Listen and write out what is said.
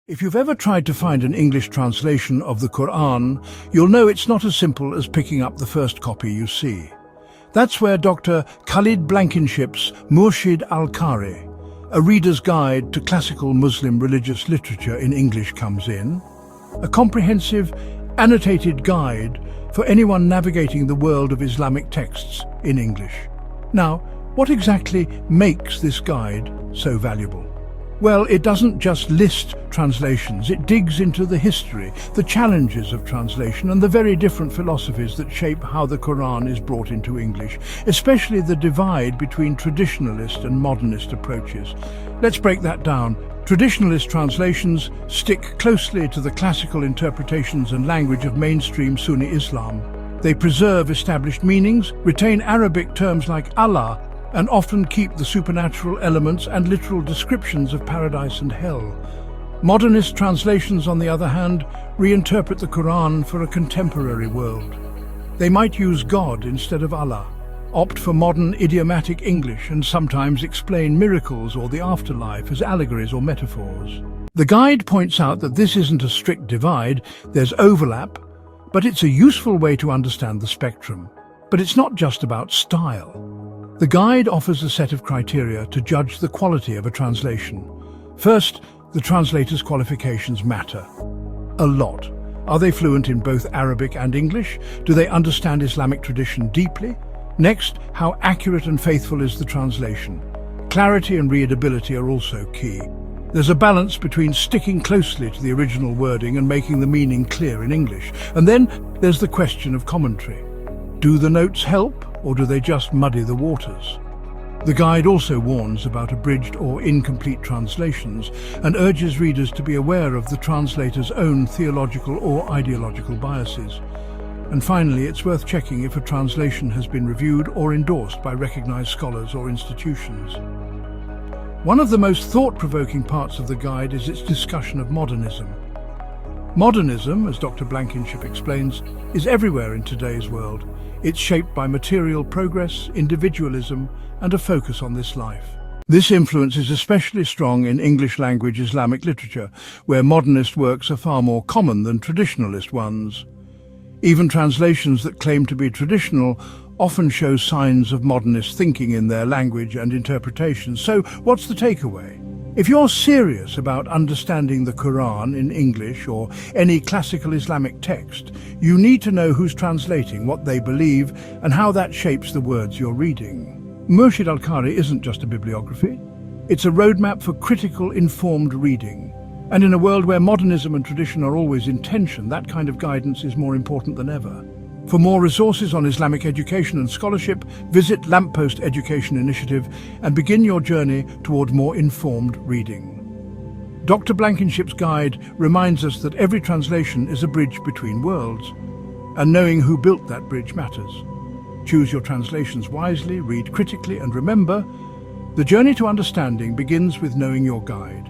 If you've ever tried to find an English translation of the Qur'an, you'll know it's not as simple as picking up the first copy you see. That's where Dr. Khalid Blankinship's Murshid al-Qari, a reader's guide to classical Muslim religious literature in English, comes in. A comprehensive, annotated guide for anyone navigating the world of Islamic texts in English. Now, what exactly makes this guide so valuable? Well, it doesn't just list translations, it digs into the history, the challenges of translation, and the very different philosophies that shape how the Quran is brought into English, especially the divide between traditionalist and modernist approaches. Let's break that down. Traditionalist translations stick closely to the classical interpretations and language of mainstream Sunni Islam. They preserve established meanings, retain Arabic terms like Allah, and often keep the supernatural elements and literal descriptions of paradise and hell. Modernist translations, on the other hand, reinterpret the Quran for a contemporary world. They might use God instead of Allah, opt for modern idiomatic English, and sometimes explain miracles or the afterlife as allegories or metaphors. The guide points out that this isn't a strict divide, there's overlap, but it's a useful way to understand the spectrum. But it's not just about style. The guide offers a set of criteria to judge the quality of a translation. First, the translator's qualifications matter a lot. Are they fluent in both Arabic and English? Do they understand Islamic tradition deeply? Next, how accurate and faithful is the translation? Clarity and readability are also key. There's a balance between sticking closely to the original wording and making the meaning clear in English. And then there's the question of commentary. Do the notes help, or do they just muddy the waters? The guide also warns about abridged or incomplete translations and urges readers to be aware of the translator's own theological or ideological biases. And finally, it's worth checking if a translation has been reviewed or endorsed by recognized scholars or institutions. One of the most thought-provoking parts of the guide is its discussion of modernism. Modernism, as Dr. Blankinship explains, is everywhere in today's world. It's shaped by material progress, individualism, and a focus on this life. This influence is especially strong in English-language Islamic literature, where modernist works are far more common than traditionalist ones. Even translations that claim to be traditional often show signs of modernist thinking in their language and interpretation. So, what's the takeaway? If you're serious about understanding the Quran in English or any classical Islamic text, you need to know who's translating, what they believe, and how that shapes the words you're reading. Murshid al-Qari isn't just a bibliography. It's a roadmap for critical, informed reading. And in a world where modernism and tradition are always in tension, that kind of guidance is more important than ever. For more resources on Islamic education and scholarship, visit Lamppost Education Initiative and begin your journey toward more informed reading. Dr. Blankinship's guide reminds us that every translation is a bridge between worlds, and knowing who built that bridge matters. Choose your translations wisely, read critically, and remember, the journey to understanding begins with knowing your guide.